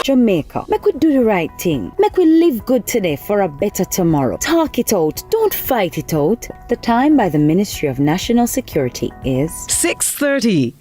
Jamaica. Make we do the right thing. Make we live good today for a better tomorrow. Talk it out. Don't fight it out. The time by the Ministry of National Security is 6:30.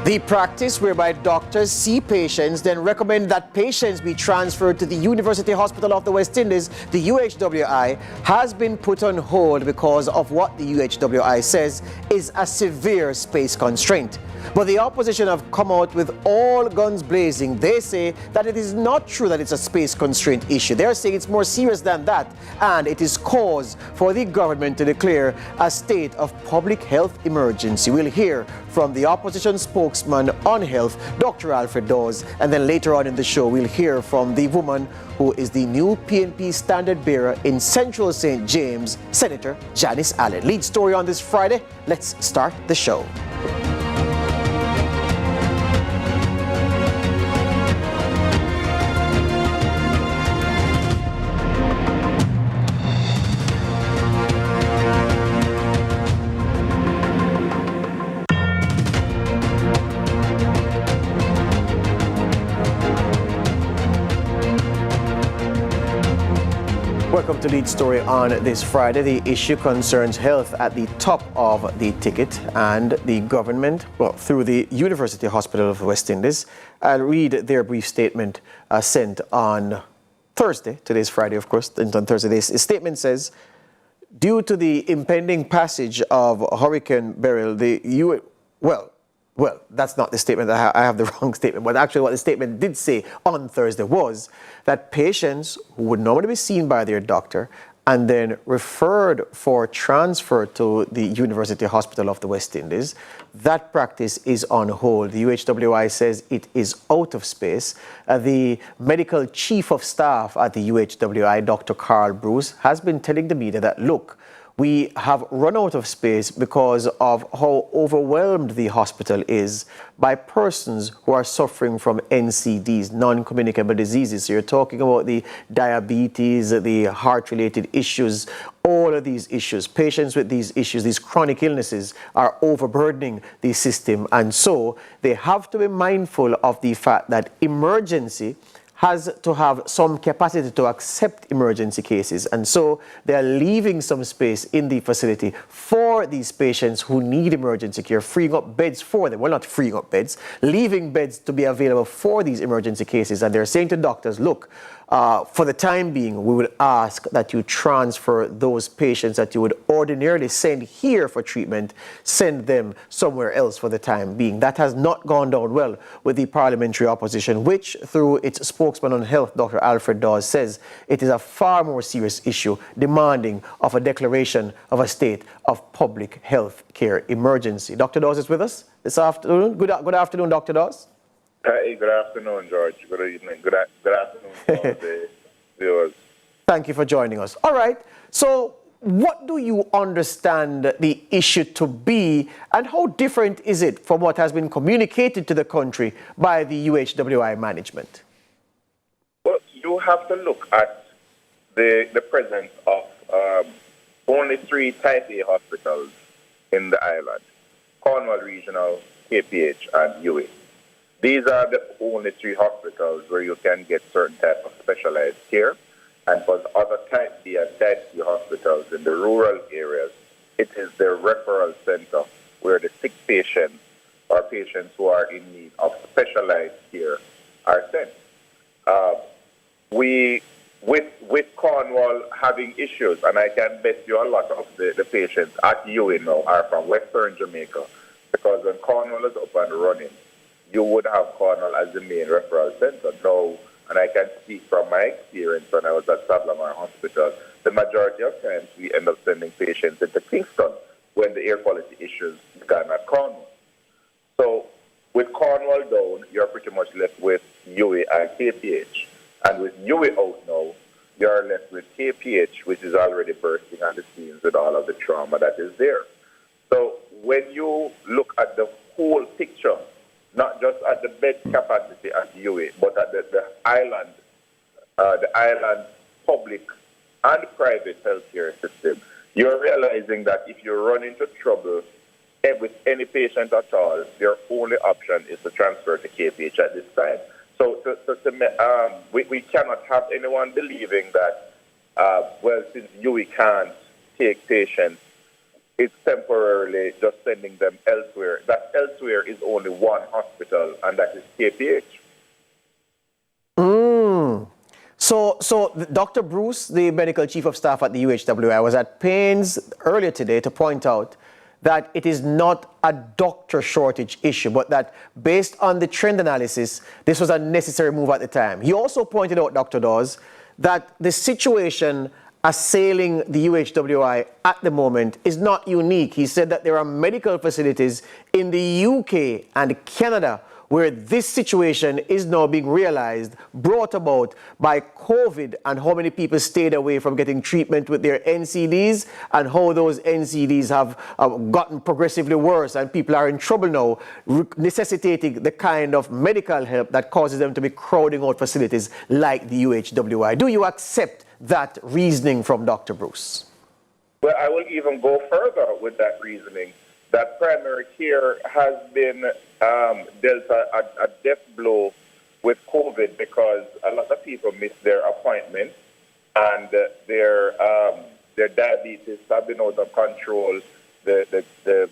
The practice whereby doctors see patients, then recommend that patients be transferred to the University Hospital of the West Indies, the UHWI, has been put on hold because of what the UHWI says is a severe space constraint. But the opposition have come out with all guns blazing. They say that it is not true that it's a space constraint issue. They're saying it's more serious than that, and it is cause for the government to declare a state of public health emergency. We'll hear from the opposition spokesman on health, Dr. Alfred Dawes, and then later on in the show we'll hear from the woman who is the new PNP standard bearer in Central St. James, Senator Janice Allen. Lead story on this Friday. Let's start the show. Welcome to Lead Story on this Friday. The issue concerns health at the top of the ticket, and the government, well, through the University Hospital of the West Indies. I'll read their brief statement sent on Thursday. Today's Friday, of course, and on Thursday. This statement says, due to the impending passage of Hurricane Beryl, well, that's not the statement. I have the wrong statement. But actually what the statement did say on Thursday was that patients who would normally be seen by their doctor and then referred for transfer to the University Hospital of the West Indies, that practice is on hold. The UHWI says it is out of space. The medical chief of staff at the UHWI, Dr. Carl Bruce, has been telling the media that, look, we have run out of space because of how overwhelmed the hospital is by persons who are suffering from NCDs, non-communicable diseases. So you're talking about the diabetes, the heart-related issues, all of these issues. Patients with these issues, these chronic illnesses, are overburdening the system. And so they have to be mindful of the fact that emergency has to have some capacity to accept emergency cases. And so they're leaving some space in the facility for these patients who need emergency care, freeing up beds for them. Well, not freeing up beds, leaving beds to be available for these emergency cases. And they're saying to doctors, look, for the time being, we would ask that you transfer those patients that you would ordinarily send here for treatment, send them somewhere else for the time being. That has not gone down well with the parliamentary opposition, which, through its spokesman on health, Dr. Alfred Dawes, says it is a far more serious issue, demanding of a declaration of a state of public health care emergency. Dr. Dawes is with us this afternoon. Good afternoon, Dr. Dawes. Hey, good afternoon, George. Good evening. Good afternoon to all the viewers. Thank you for joining us. All right. So what do you understand the issue to be, and how different is it from what has been communicated to the country by the UHWI management? Well, you have to look at the presence of only 3 Type A hospitals in the island: Cornwall Regional, KPH, and Uhwi. These are the only 3 hospitals where you can get certain type of specialized care. And for the other Type B and Type C hospitals in the rural areas, it is the referral center where the sick patients or patients who are in need of specialized care are sent. With Cornwall having issues, and I can bet you a lot of the patients at Uhwi now are from Western Jamaica, because when Cornwall is up and running, you would have Cornwall as the main referral center. Now, and I can speak from my experience when I was at Sablamar Hospital, the majority of times we end up sending patients into Kingston when the air quality issues began at Cornwall. So with Cornwall down, you're pretty much left with Uhwi and KPH. And with Uhwi out now, you're left with KPH, which is already bursting at the seams with all of the trauma that is there. So when you look at the whole picture, not just at the bed capacity at Uhwi, but at the island public and private healthcare system, you're realizing that if you run into trouble with any patient at all, their only option is to transfer to KPH at this time. So we cannot have anyone believing that, since Uhwi can't take patients, it's temporarily just sending them elsewhere. That elsewhere is only one hospital, and that is KPH. So Dr. Bruce, the medical chief of staff at the UHWI, was at pains earlier today to point out that it is not a doctor shortage issue, but that based on the trend analysis, this was a necessary move at the time. He also pointed out, Dr. Dawes, that the situation assailing the UHWI at the moment is not unique. He said that there are medical facilities in the UK and Canada where this situation is now being realized, brought about by COVID, and how many people stayed away from getting treatment with their NCDs, and how those NCDs have gotten progressively worse, and people are in trouble now, necessitating the kind of medical help that causes them to be crowding out facilities like the UHWI. Do you accept that reasoning from Dr. Bruce? Well, I will even go further with that reasoning, that primary care has been dealt a death blow with COVID because a lot of people miss their appointments, and their diabetes have been out of control, the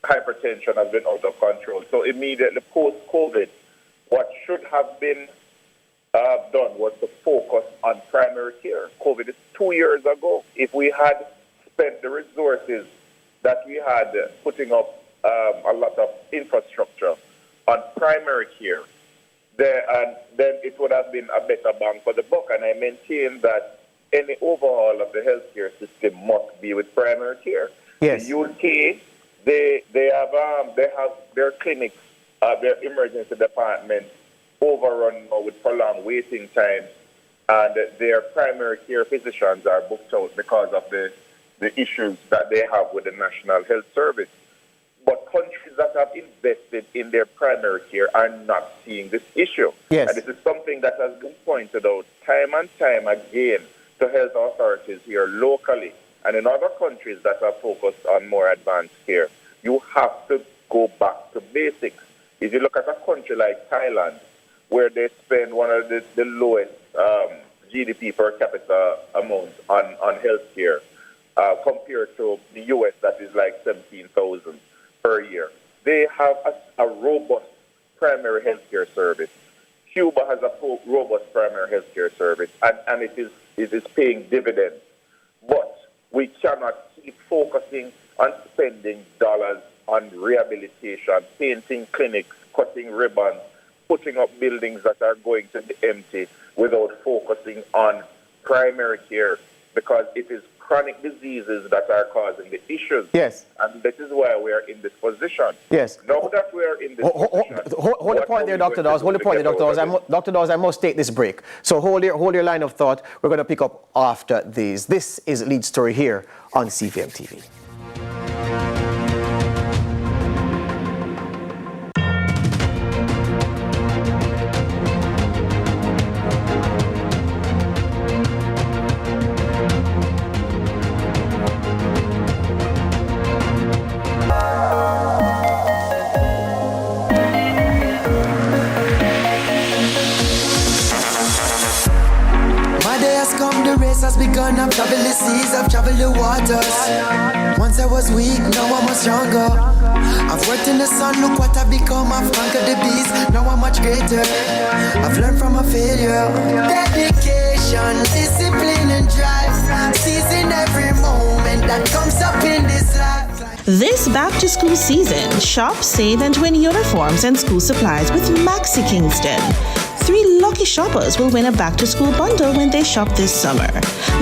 hypertension has been out of control. So immediately post-COVID, what should have been done was to focus on primary care. COVID is 2 years ago. If we had spent the resources that we had putting up a lot of infrastructure on primary care, then it would have been a better bang for the buck. And I maintain that any overhaul of the healthcare system must be with primary care. Yes. The UK, they have their clinics, their emergency departments overrun with prolonged waiting times, and their primary care physicians are booked out because of the issues that they have with the National Health Service. But countries that have invested in their primary care are not seeing this issue. Yes. And this is something that has been pointed out time and time again to health authorities here locally and in other countries that are focused on more advanced care. You have to go back to basics. If you look at a country like Thailand, where they spend one of the lowest GDP per capita amounts on healthcare, compared to the U.S. that is like 17,000 per year. They have a robust primary healthcare service. Cuba has a robust primary healthcare service, and it is paying dividends. But we cannot keep focusing on spending dollars on rehabilitation, painting clinics, cutting ribbons, putting up buildings that are going to be empty without focusing on primary care, because it is chronic diseases that are causing the issues. Yes. And that is why we are in this position. Yes. Now that we are in this position... Hold the point there, Dr. Dawes. Hold the point there, Dr. Dawes. Dr. Dawes, I must take this break. So hold your line of thought. We're going to pick up after these. This is Lead Story here on CVM TV. Has begun, I've traveled the seas, I've traveled the waters. Once I was weak, now I'm much stronger. I've worked in the sun, look what I've become. I've conquered the beast, now I'm much greater. I've learned from a failure. Dedication, discipline and drive, seizing every moment that comes up in this life. This back to school season, shop, save and win uniforms and school supplies with Maxi Kingston. 3 lucky shoppers will win a back-to-school bundle when they shop this summer.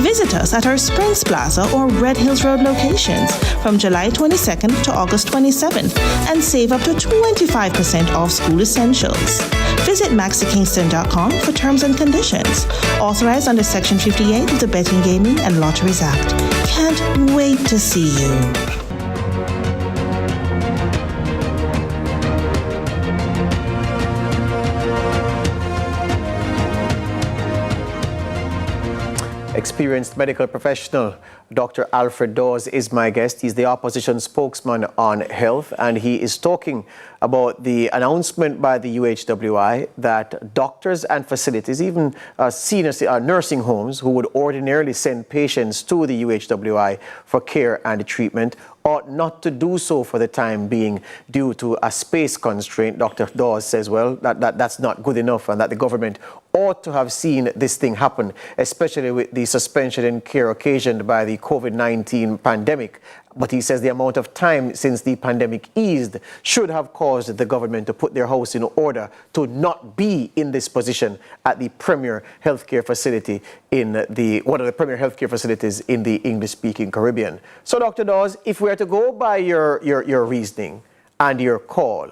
Visit us at our Springs Plaza or Red Hills Road locations from July 22nd to August 27th and save up to 25% off school essentials. Visit MaxiKingston.com for terms and conditions. Authorized under Section 58 of the Betting, Gaming and Lotteries Act. Can't wait to see you. Experienced medical professional Dr. Alfred Dawes is my guest. He's the opposition spokesman on health, and he is talking about the announcement by the UHWI that doctors and facilities, even senior nursing homes who would ordinarily send patients to the UHWI for care and treatment, ought not to do so for the time being due to a space constraint. Dr. Dawes says, well, that's not good enough, and that the government ought to have seen this thing happen, especially with the suspension in care occasioned by the COVID-19 pandemic. But he says the amount of time since the pandemic eased should have caused the government to put their house in order to not be in this position at the premier healthcare facility in one of the premier healthcare facilities in the English-speaking Caribbean. So, Dr. Dawes, if we are to go by your reasoning and your call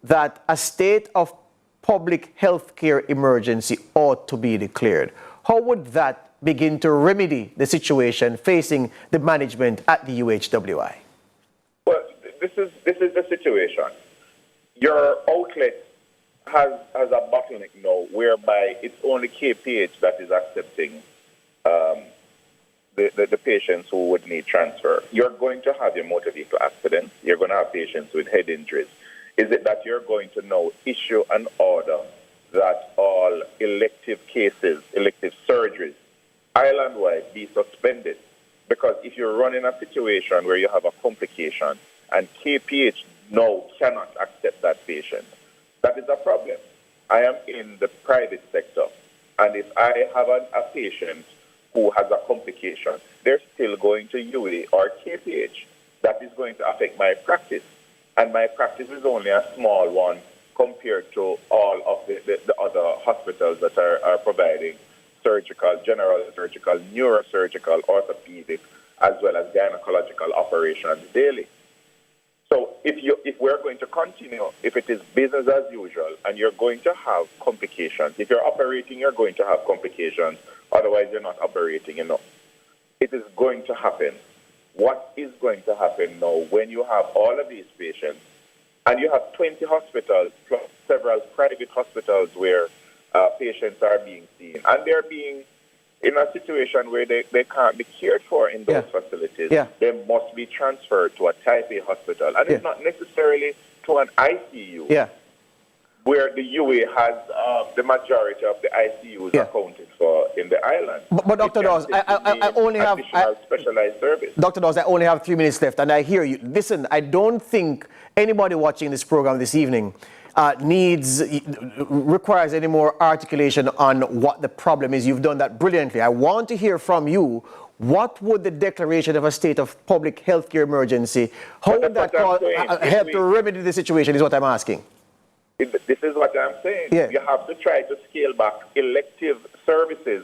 that a state of public healthcare emergency ought to be declared, how would that begin to remedy the situation facing the management at the UHWI? Well, this is the situation. Your outlet has a bottleneck now whereby it's only KPH that is accepting the patients who would need transfer. You're going to have your motor vehicle accidents. You're going to have patients with head injuries. Is it that you're going to now issue an order that all elective cases, elective surgeries, island-wide be suspended? Because if you're running a situation where you have a complication and KPH now cannot accept that patient, that is a problem. I am in the private sector, and if I have a patient who has a complication, they're still going to Uhwi or KPH. That is going to affect my practice, and my practice is only a small one compared to all of the other hospitals that are providing surgical, general surgical, neurosurgical, orthopedic, as well as gynecological operations daily. So if we're going to continue, if it is business as usual, and you're going to have complications, if you're operating, you're going to have complications, otherwise you're not operating enough. It is going to happen. What is going to happen now when you have all of these patients, and you have 20 hospitals, plus several private hospitals where patients are being seen, and they're being in a situation where they can't be cared for in those facilities. They must be transferred to a type A hospital, and it's not necessarily to an ICU, where the UA has the majority of the ICUs accounted for in the island. But Dr. Dawes, I only have specialized service. Dr. Dawes, I only have 3 minutes left, and I hear you. Listen, I don't think anybody watching this program this evening requires any more articulation on what the problem is. You've done that brilliantly. I want to hear from you. What would the declaration of a state of public healthcare emergency, how would that help to remedy the situation, is what I'm asking. This is what I'm saying. You have to try to scale back elective services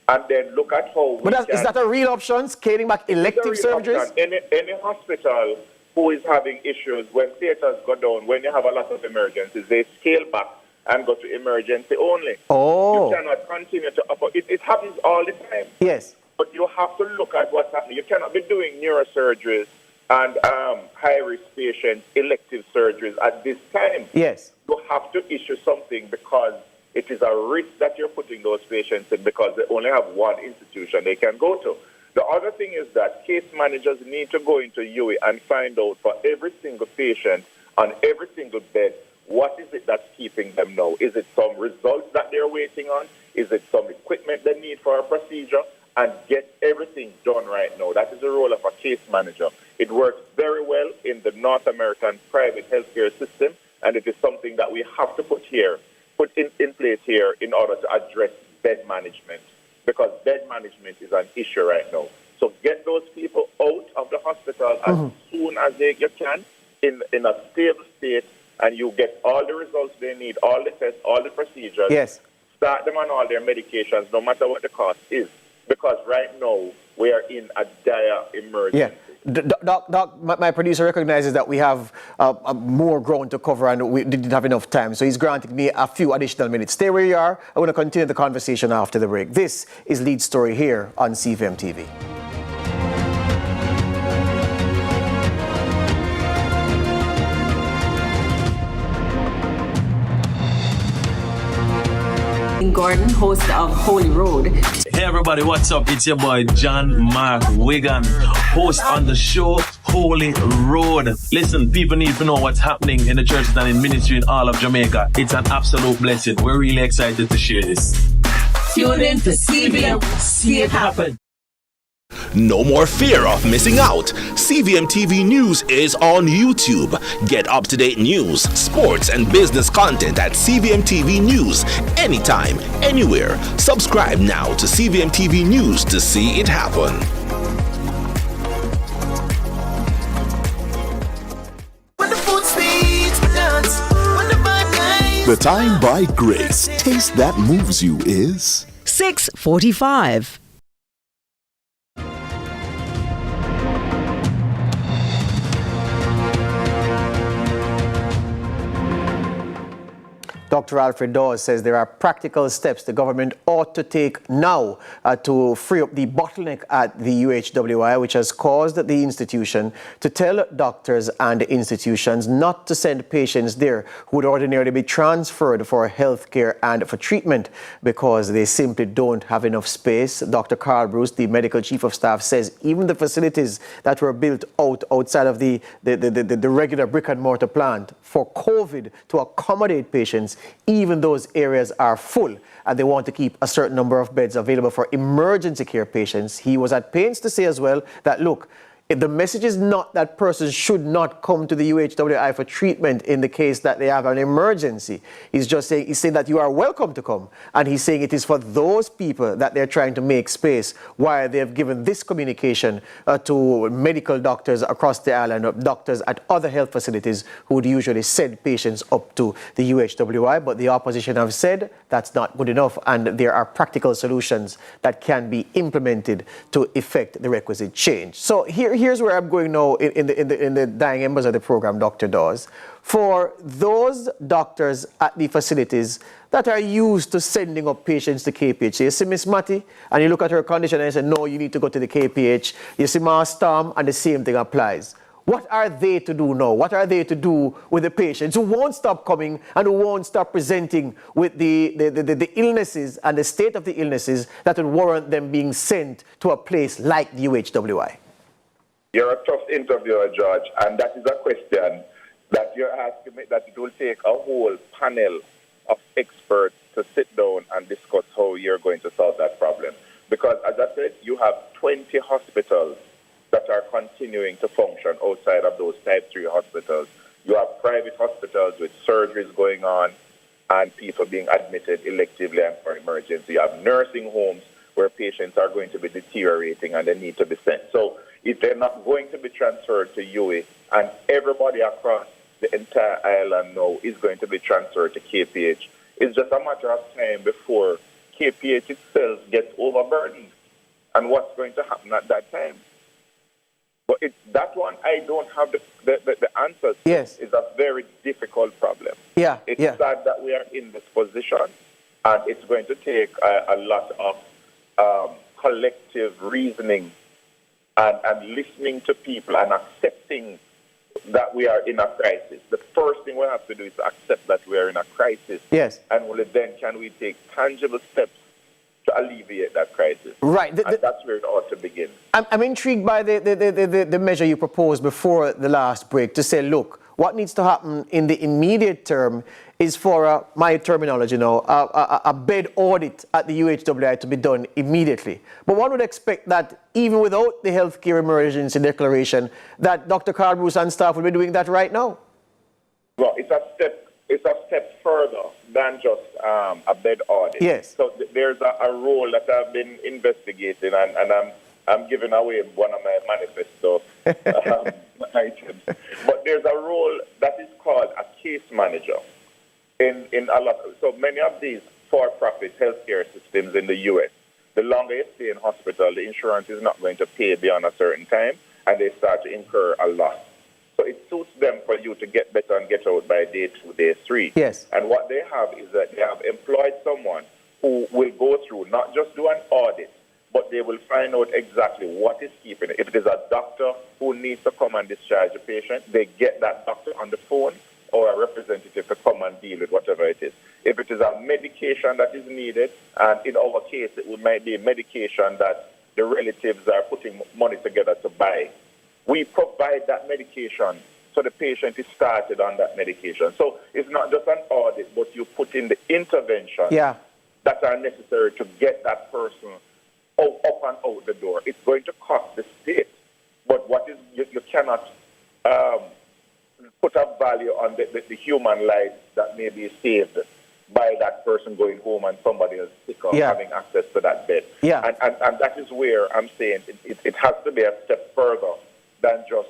and then look at how is that a real option, scaling back elective surgeries? Any hospital who is having issues, when theaters go down, when you have a lot of emergencies, they scale back and go to emergency only. You cannot continue to operate. It happens all the time. Yes. But you have to look at what's happening. You cannot be doing neurosurgeries and high-risk patients, elective surgeries at this time. Yes. You have to issue something because it is a risk that you're putting those patients in because they only have one institution they can go to. The other thing is that case managers need to go into UA and find out for every single patient on every single bed, what is it that's keeping them now? Is it some results that they're waiting on? Is it some equipment they need for a procedure? And get everything done right now. That is the role of a case manager. It works very well in the North American private healthcare system, and it is something that we have to put in place here in order to address bed management, because bed management is an issue right now. So get those people out of the hospital as soon as you can in a stable state, and you get all the results they need, all the tests, all the procedures. Yes. Start them on all their medications, no matter what the cost is. Because right now, we are in a dire emergency. Doc, my producer recognizes that we have more ground to cover and we didn't have enough time. So he's granting me a few additional minutes. Stay where you are. I want to continue the conversation after the break. This is Lead Story here on CVM TV. Gordon, host of Holy Road. Hey everybody, what's up? It's your boy John Mark Wigan, host on the show Holy Road. Listen, people need to know what's happening in the churches and in ministry in all of Jamaica. It's an absolute blessing. We're really excited to share this. Tune in to CVM. See it happen. No more fear of missing out. CVM TV News is on YouTube. Get up-to-date news, sports, and business content at CVM TV News anytime, anywhere. Subscribe now to CVM TV News to see it happen. The time by Grace. Taste that moves you is 6:45. Dr. Alfred Dawes says there are practical steps the government ought to take now to free up the bottleneck at the UHWI, which has caused the institution to tell doctors and institutions not to send patients there who would ordinarily be transferred for health care and for treatment because they simply don't have enough space. Dr. Carl Bruce, the medical chief of staff, says even the facilities that were built outside of the regular brick and mortar plant for COVID to accommodate patients, even those areas are full, and they want to keep a certain number of beds available for emergency care patients. He was at pains to say as well that, look, the message is not that persons should not come to the UHWI for treatment in the case that they have an emergency. He's saying that you are welcome to come. And he's saying it is for those people that they're trying to make space, while they have given this communication to medical doctors across the island, doctors at other health facilities who would usually send patients up to the UHWI. But the opposition have said that's not good enough, and there are practical solutions that can be implemented to effect the requisite change. So here's where I'm going now in the dying embers of the program, Dr. Dawes. For those doctors at the facilities that are used to sending up patients to KPH, so you see Miss Matty, and you look at her condition and you say, no, you need to go to the KPH. You see Ma Storm, and the same thing applies. What are they to do now? What are they to do with the patients who won't stop coming and who won't stop presenting with the illnesses and the state of the illnesses that would warrant them being sent to a place like the UHWI? You're a tough interviewer, George, and that is a question that you're asking me that it will take a whole panel of experts to sit down and discuss how you're going to solve that problem. Because, as I said, you have 20 hospitals that are continuing to function outside of those type 3 hospitals. You have private hospitals with surgeries going on and people being admitted electively and for emergency. You have nursing homes where patients are going to be deteriorating and they need to be sent. So if they're not going to be transferred to Uhwi, and everybody across the entire island now is going to be transferred to KPH, it's just a matter of time before KPH itself gets overburdened. And what's going to happen at that time? But that one, I don't have the answers. Yes. It's a very difficult problem. Yeah. It's sad that we are in this position, and it's going to take a lot of collective reasoning and listening to people and accepting that we are in a crisis. The first thing we have to do is accept that we are in a crisis. Yes. And only then can we take tangible steps to alleviate that crisis. Right. And that's where it ought to begin. I'm intrigued by the measure you proposed before the last break to say, look, what needs to happen in the immediate term is for, my terminology now, a bed audit at the UHWI to be done immediately. But one would expect that even without the healthcare emergency declaration, that Dr. Carl Bruce and staff will be doing that right now. Well, it's a step further than just a bed audit. Yes. So there's a role that I've been investigating, and I'm giving away one of my manifesto items. But there's a role that is called a case manager in a lot. So many of these for-profit healthcare systems in the U.S., the longer you stay in hospital, the insurance is not going to pay beyond a certain time, and they start to incur a loss. So it suits them for you to get better and get out by day 2, day 3. Yes. And what they have is that they have employed someone who will go through, not just do an audit, but they will find out exactly what is keeping it. If it is a doctor who needs to come and discharge the patient, they get that doctor on the phone or a representative to come and deal with whatever it is. If it is a medication medication that is needed, and in our case, it might be medication that the relatives are putting money together to buy. We provide that medication, so the patient is started on that medication. So it's not just an audit, but you put in the interventions that are necessary to get that person up and out the door. It's going to cost the state, but what is you cannot put a value on the human life that may be saved by that person going home and somebody else sick or having access to that bed. And that is where I'm saying it has to be a step further than just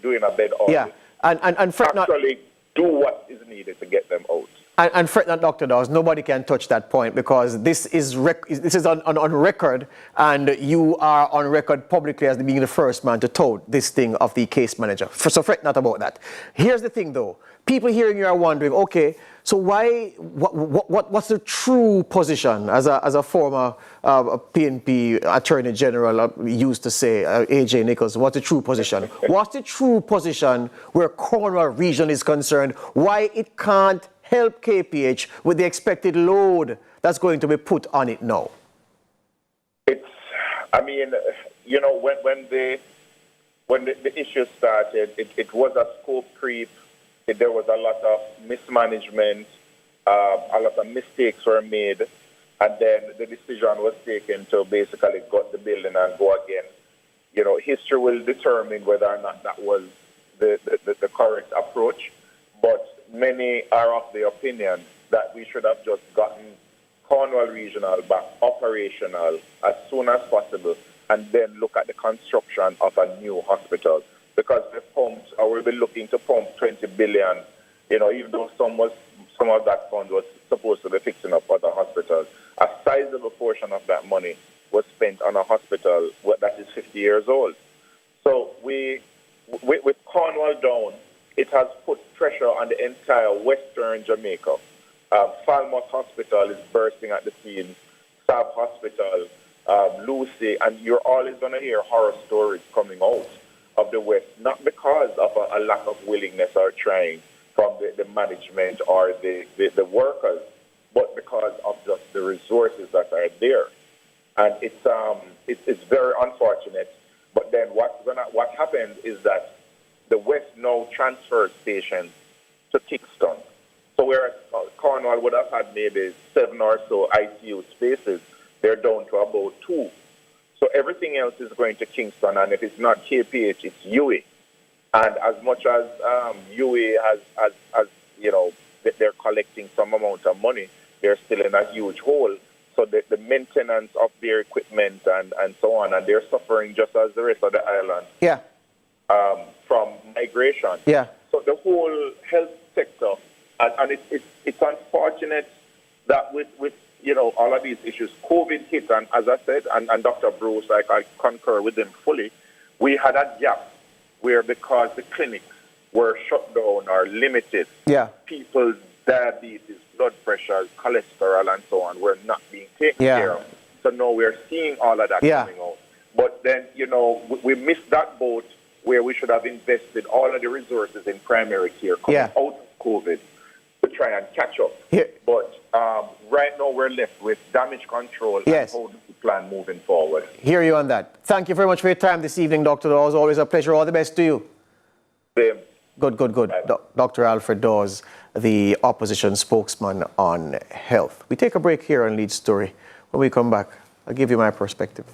doing a bed audit. And actually do what is needed to get them out. And fret not, Dr. Dawes, nobody can touch that point because this is on record, and you are on record publicly as being the first man to tout this thing of the case manager. So fret not about that. Here's the thing, though. People hearing you are wondering, okay, so what's the true position as a former PNP Attorney General used to say, AJ Nichols, what's the true position? What's the true position where Cornwall region is concerned? Why it can't help KPH with the expected load that's going to be put on it now? When the issue started, it was a scope creep. There was a lot of mismanagement, a lot of mistakes were made, and then the decision was taken to basically gut the building and go again. History will determine whether or not that was the correct approach, but many are of the opinion that we should have just gotten Cornwall Regional back operational as soon as possible and then look at the construction of a new hospital. Because we'll be looking to pump 20 billion, even though some of that fund was supposed to be fixing up other hospitals. A sizable portion of that money was spent on a hospital that is 50 years old. So with Cornwall down, it has put pressure on the entire Western Jamaica. Falmouth Hospital is bursting at the seams, Sab Hospital, Lucy, and you're always going to hear horror stories coming out of the West, not because of a lack of willingness or trying from the management or the workers, but because of just the resources that are there. And it's very unfortunate. But then what happened is that the West now transfers patients to Kingston. So whereas Cornwall would have had maybe 7 or so ICU spaces, they're down to about 2. So everything else is going to Kingston, and if it's not KPH, it's Uhwi. And as much as Uhwi has they're collecting some amount of money, they're still in a huge hole. So the maintenance of their equipment and so on, and they're suffering just as the rest of the island. From migration. So the whole health sector, and it's unfortunate that with all of these issues, COVID hit, and as I said, and Dr. Bruce, I concur with him fully, we had a gap where because the clinics were shut down or limited, people's diabetes, blood pressure, cholesterol, and so on were not being taken care of. So now we're seeing all of that coming out. But then, we missed that boat where we should have invested all of the resources in primary care coming out of COVID to try and catch up. But right now we're left with damage control and how do we plan moving forward. Hear you on that. Thank you very much for your time this evening, Dr. Dawes. Always a pleasure. All the best to you. Same. Good. Dr. Alfred Dawes, the opposition spokesman on health. We take a break here on Lead Story. When we come back, I'll give you my perspective.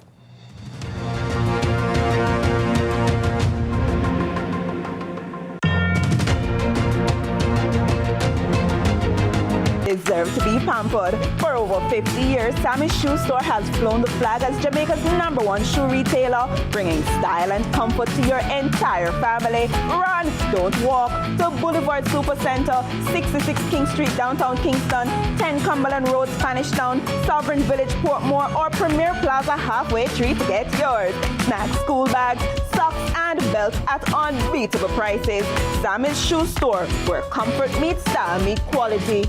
Deserve to be pampered. For over 50 years, Sammy's Shoe Store has flown the flag as Jamaica's #1 shoe retailer, bringing style and comfort to your entire family. Run, don't walk, to Boulevard Supercenter, 66 King Street, downtown Kingston, 10 Cumberland Road, Spanish Town, Sovereign Village, Portmore, or Premier Plaza Halfway Tree to get yours. Snacks, school bags, socks, and belts at unbeatable prices. Sammy's Shoe Store, where comfort meets style meets quality.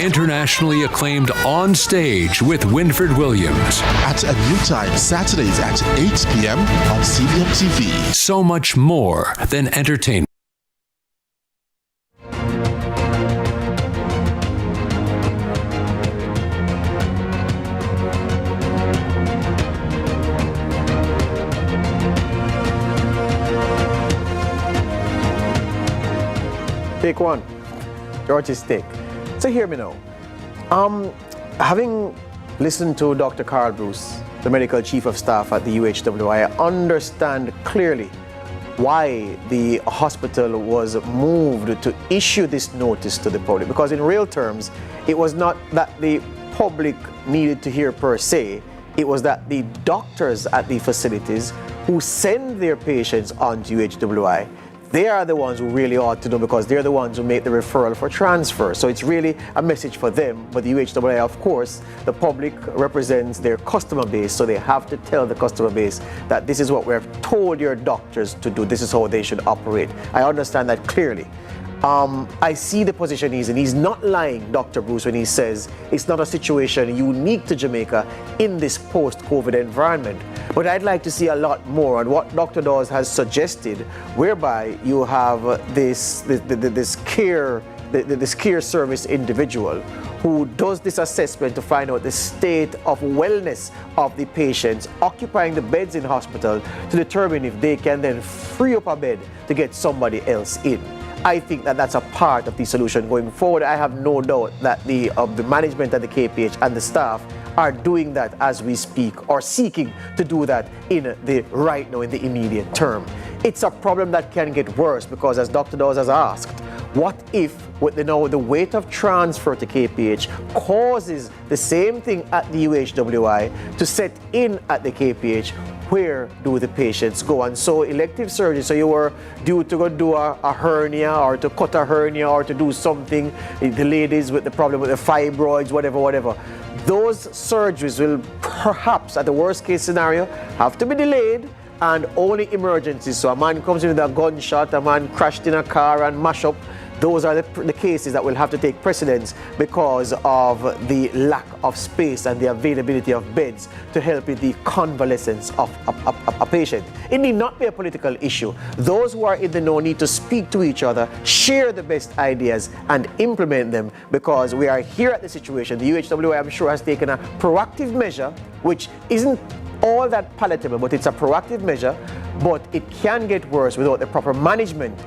internationally acclaimed On Stage with Winfred Williams. At a new time, Saturdays at 8 p.m. on CVM TV. So much more than entertainment. Take one. George's take. So hear me now. Having listened to Dr. Carl Bruce, the medical chief of staff at the UHWI, I understand clearly why the hospital was moved to issue this notice to the public. Because in real terms, it was not that the public needed to hear per se, it was that the doctors at the facilities who send their patients on to UHWI, they are the ones who really ought to know, because they're the ones who make the referral for transfer. So it's really a message for them. But the UHWI, of course, the public represents their customer base, so they have to tell the customer base that this is what we've told your doctors to do. This is how they should operate. I understand that clearly. I see the position he's in. He's not lying, Dr. Bruce, when he says it's not a situation unique to Jamaica in this post-COVID environment. But I'd like to see a lot more on what Dr. Dawes has suggested, whereby you have this care service individual who does this assessment to find out the state of wellness of the patients occupying the beds in hospital, to determine if they can then free up a bed to get somebody else in. I think that that's a part of the solution going forward. I have no doubt that the management at the KPH and the staff are doing that as we speak, or seeking to do that in the right now, in the immediate term. It's a problem that can get worse, because as Dr. Dawes has asked, what if with the weight of transfer to KPH causes the same thing at the UHWI to set in at the KPH? Where do the patients go? And so elective surgery, so you were due to go do a hernia, or to cut a hernia, or to do something, the ladies with the problem with the fibroids, whatever, those surgeries will perhaps, at the worst case scenario, have to be delayed, and only emergencies. So a man comes in with a gunshot, a man crashed in a car and mash up. Those are the cases that will have to take precedence because of the lack of space and the availability of beds to help with the convalescence of a patient. It need not be a political issue. Those who are in the know need to speak to each other, share the best ideas, and implement them, because we are here at the situation. The UHWI, I'm sure, has taken a proactive measure, which isn't all that palatable, but it's a proactive measure, but it can get worse without the proper management